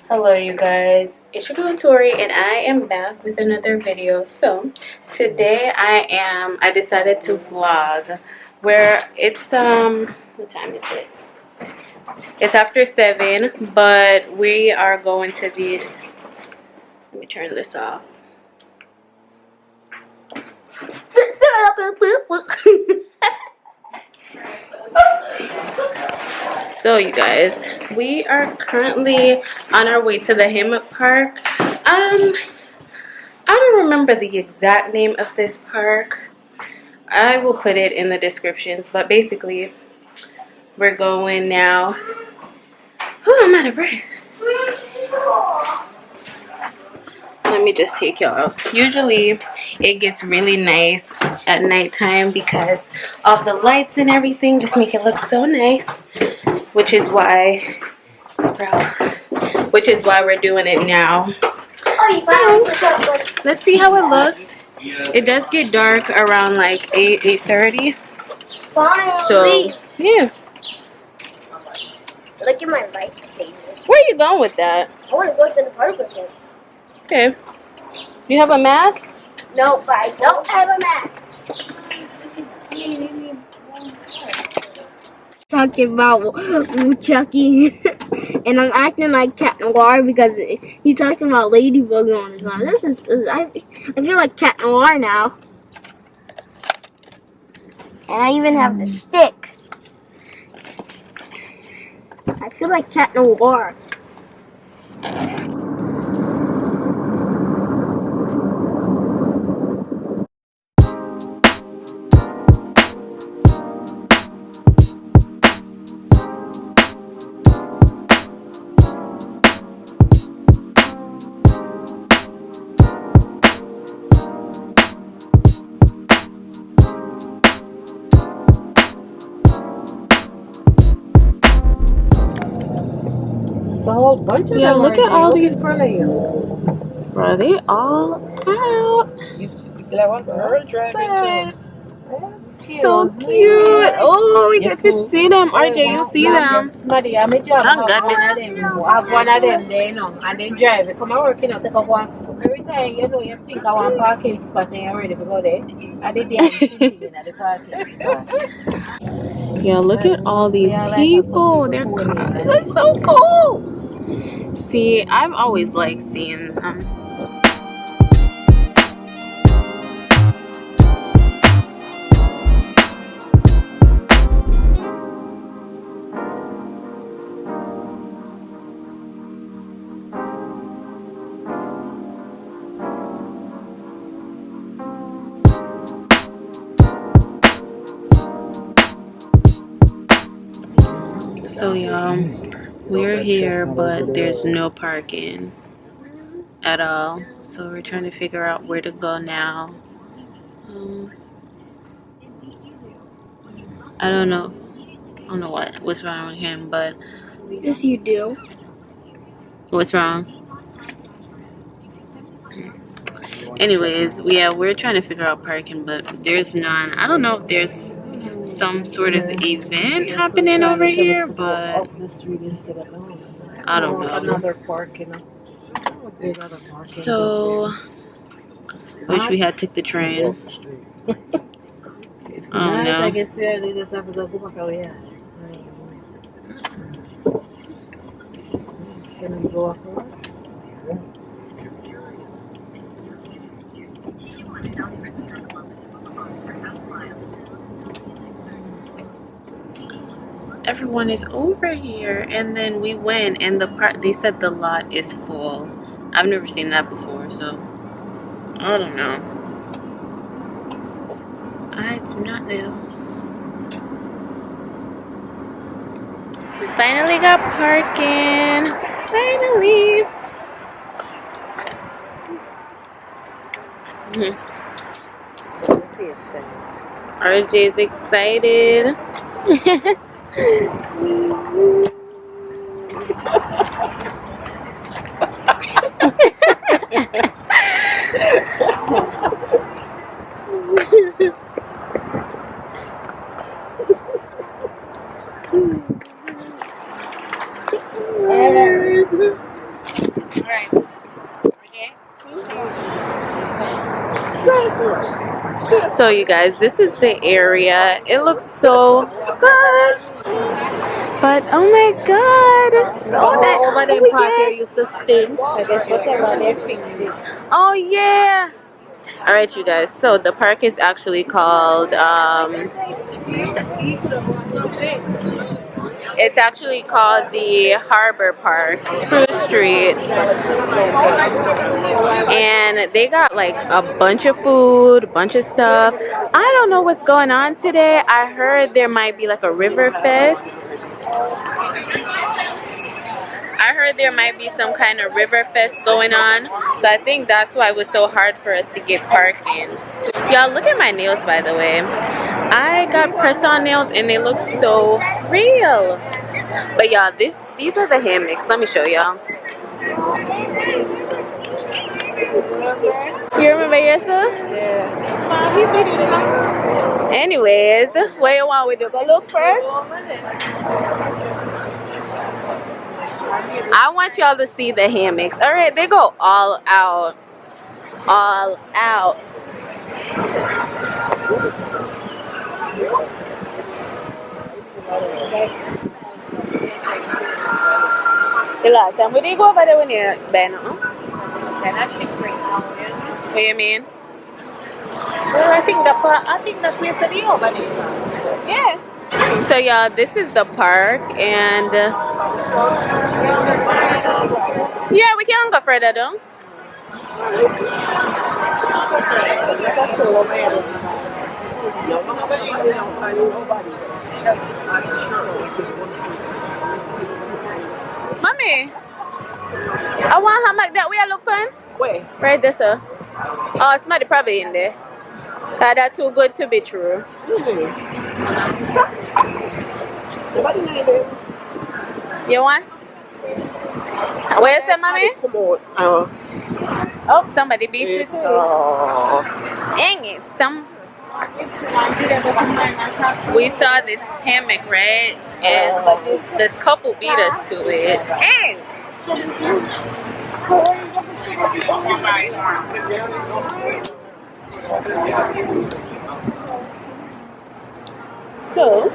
Hello you guys, it's your girl Tori and I am back with another video. So today I decided to vlog where it's what time is it? It's after 7, but we are going to this, let me turn this off. So you guys, we are currently on our way to the Hammock Park. I don't remember the exact name of this park. I will put it in the descriptions, but basically we're going now. Oh, I'm out of breath. Let me just take y'all. Usually it gets really nice at nighttime because of the lights and everything just make it look so nice, which is why we're doing it now. So let's see how it looks. It does get dark around like 8:30. So yeah. Look at my lightsaber. Where are you going with that? I want to go to the park with him. Okay. You have a mask? No, but I don't have a mask. Talking about Chucky, and I'm acting like Cat Noir because he talks about Ladybug on his arm. I feel like Cat Noir now. And I even have the stick. I feel like Cat Noir. A whole bunch of Yeah, them. look at all these. Bro, Bro, they all out. you see that one girl driving too? So cute. Oh, we get to see them. RJ, you see them. Smaddy, I'm a job. Oh, God, I have one of them there, you know, and then drive it. Come and work, you know, take up one. Every time, you know, you think I want parking spot and you're ready to go there. I did the at the parking spot. Yeah, look at all these people. Their cars are so cool. See, I've always liked seeing them. So y'all, we're here, but there's no parking at all. So we're trying to figure out where to go now. I don't know what's wrong with him, but Yes, you do. what's wrong? Anyways, yeah, we're trying to figure out parking, but there's none. I don't know if there's some sort of event happening over here, but I don't know. Another park, you know. So, wish we had took the train. Oh no. I guess they just have to go back away. Can we go off the road? Everyone is over here, and then we went, and they said the lot is full. I've never seen that before, so I don't know. I do not know. We finally got parking. Finally. RJ's excited. Alright. Okay. So you guys, this is the area. It looks so good. But oh my god, it's so nice. Over them Oh, parts yeah. here used to stink. I guess whatever they fixed it. Oh yeah. All right, you guys. So the park is actually called it's actually called the Harbor Park, Spruce Street. And they got like a bunch of food, a bunch of stuff. I don't know what's going on today. I heard there might be like a river fest. I heard there might be some kind of river fest going on. So I think that's why it was so hard for us to get parking. Y'all, look at my nails, by the way. I got press-on nails and they look so real. But y'all, these are the hammocks. Let me show y'all. You remember yourself? Yeah. Anyways, where you want we to go look first? I want y'all to see the hammocks. Alright, they go all out. All out. The last time we did go over there when you're Ben, huh? What you mean? Well, I think that place is over there. Yeah. So y'all, this is the park and yeah, we can go further down. Mommy, I want hammock that we are looking. Where? Right there, sir. Oh, somebody probably in there. That's too good to be true. You want? Where is it, mommy? Oh, somebody beat you too. Dang it, we saw this hammock, right? And this couple beat us to it. Dang! So,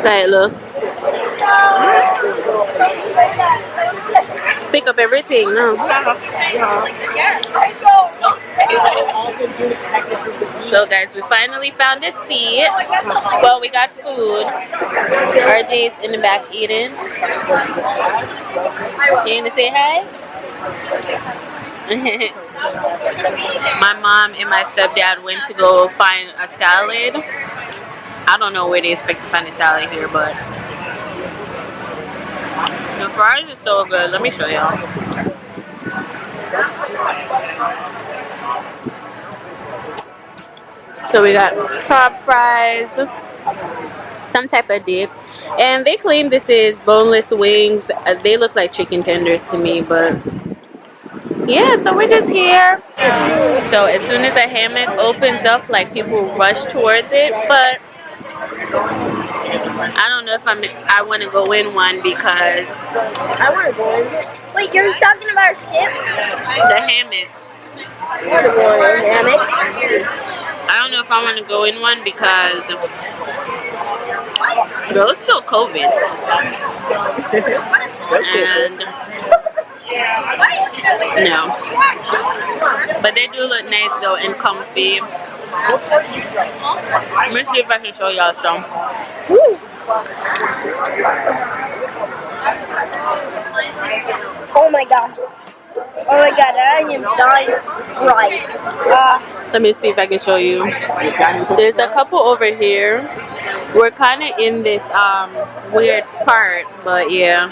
like, look. Pick up everything now. So guys, we finally found a seat. Well, we got food. RJ's in the back eating. You gonna say hi? My mom and my stepdad went to go find a salad. I don't know where they expect to find a salad here, but the fries are so good. Let me show y'all. So we got crab fries, some type of dip, and they claim this is boneless wings. They look like chicken tenders to me, but yeah, so we're just here. So as soon as the hammock opens up, like, people rush towards it, but I don't know if I want to go in one because I want to go in. Wait, you're talking about a ship? the hammock. I want to go in a hammock. I don't know if I want to go in one because, girl, it's still COVID. And no, but they do look nice though and comfy. Let me see if I can show y'all some. Oh my god. Oh my god, I am dying to try. Let me see if I can show you. There's a couple over here. We're kind of in this weird part, but yeah.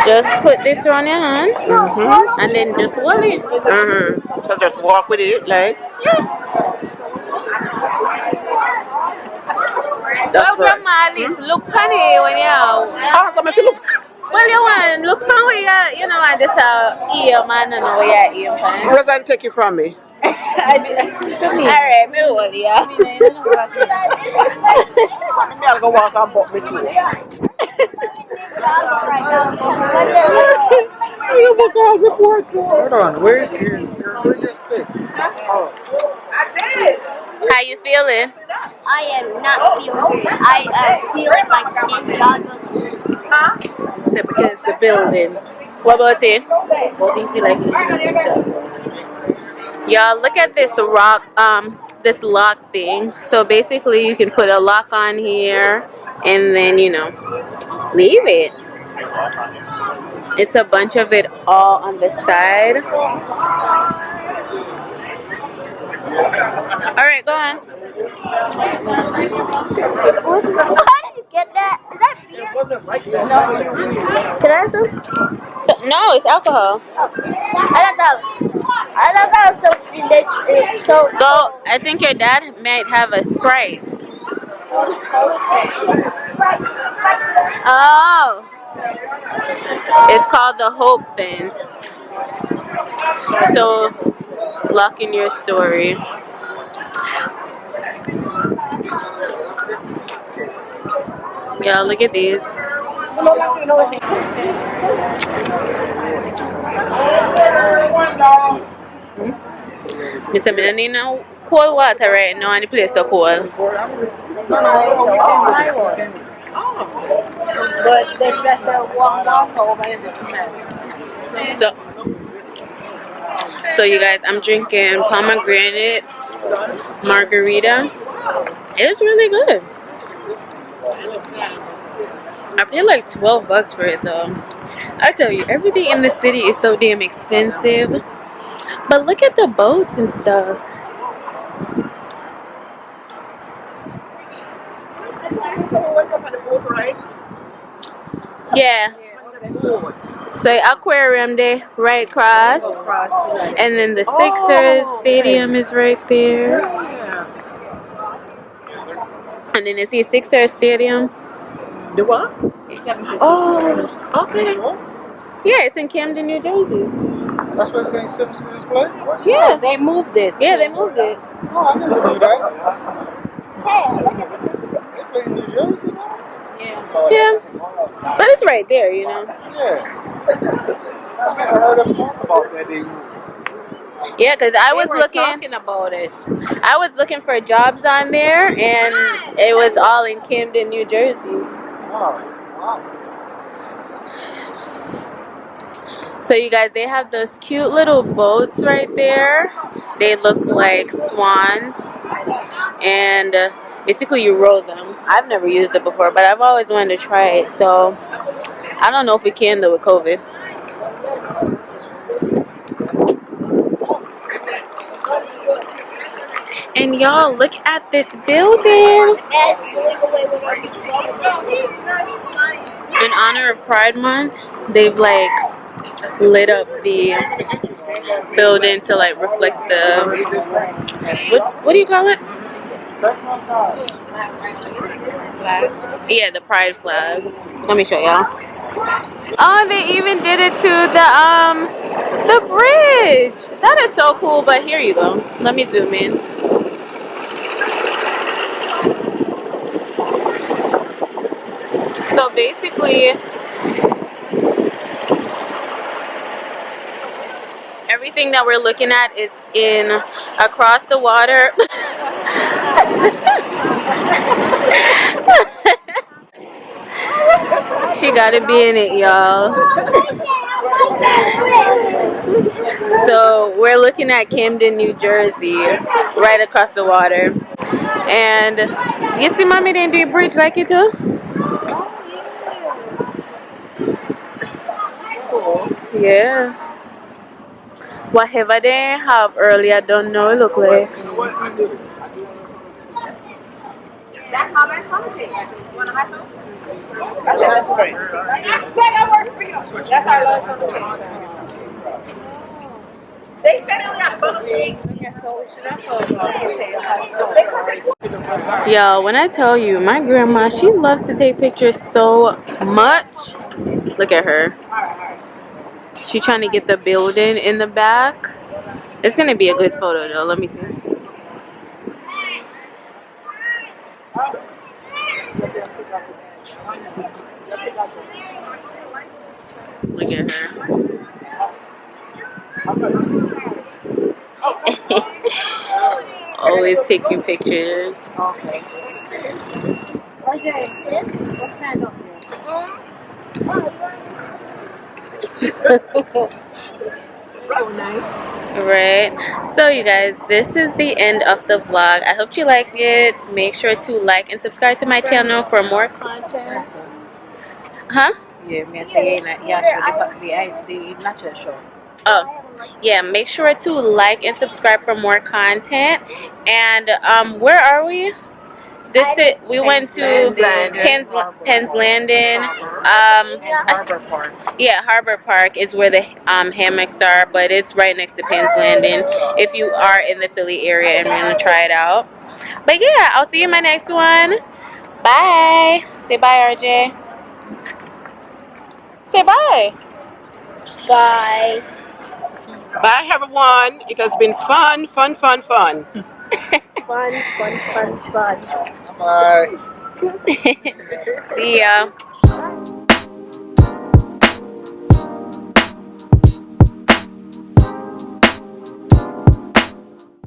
Just put this on your hand, and then just hold it. So just walk with it, like. Yeah. Well, grandma, at least look funny when you out. Ah, so I feel look. Well, you want look funny when you know, and just ear man and know where you ear man. Doesn't take it from me. Alright, me hold you. I'll go walk and butt me too. Hold on, where's your stick? Oh. How you feeling? I am not feeling good. I am feeling like God was. Except because the building. What about you? What do you feel like you did a good job? Y'all, look at this rock, this lock thing. So basically, you can put a lock on here, and then you know, leave it. It's a bunch of it all on the side. All right, go on. How did you get that? Is that beer? Can I have some? So, no, it's alcohol. I thought that was something that is so. Go. I think your dad might have a Sprite. Oh. It's called the Hope Fence. So, lock in your story. Yeah, look at these. Mr. I need no cold water right now, and the place so cold. But that's the one over So you guys, I'm drinking pomegranate margarita. It's really good. I paid like $12 for it though. I tell you, everything in the city is so damn expensive. But look at the boats and stuff. Yeah. So aquarium day right across, and then the Sixers stadium is right there. And then is the Sixers stadium? The what? Oh, okay. Yeah, it's in Camden, New Jersey. That's where St. Simpsons is playing? Yeah, They moved it. yeah, they moved it. Oh, I never knew that. Hey, look at this. They play in New Jersey now? Yeah, but it's right there, you know. Yeah. I never heard them talk about that. They moved. Yeah, because I was talking about it. I was looking for jobs on there, and it was all in Camden, New Jersey. Wow. So you guys, they have those cute little boats right there. They look like swans, and basically you row them. I've never used it before, but I've always wanted to try it. So I don't know if we can though with COVID. And y'all, look at this building. In honor of Pride Month, they've like lit up the building to like reflect the what do you call it? Flag. Yeah, the Pride flag. Let me show y'all. Oh, they even did it to the bridge. That is so cool. But here you go. Let me zoom in. So basically, everything that we're looking at is in across the water. She gotta be in it, y'all. So we're looking at Camden, New Jersey, right across the water. And you see mommy didn't do a bridge like you do? Cool. Yeah. Whatever they have earlier, I don't know, it look like. That's how my phone is. You want my phone? That's great. That works for you. That's our lowest phone. They said only have phone. So we should have phone. Yo, when I tell you, my grandma, she loves to take pictures so much. Look at her. She trying to get the building in the back. It's gonna be a good photo though. Let me see. Look at her. Always taking pictures. Okay. What kind of so nice. Right. So you guys, this is the end of the vlog. I hope you liked it. Make sure to like and subscribe to my channel for more content. Huh? Yeah, me say the natural show. Oh, yeah. Make sure to like and subscribe for more content. And where are we? We went to Penn's Landing. Harbor Park. Yeah, Harbor Park is where the hammocks are, but it's right next to Penn's Landing if you are in the Philly area and want to try it out. But yeah, I'll see you in my next one. Bye. Say bye, RJ. Say bye. Bye. Bye, everyone. It has been fun. Fun. Bye. See ya.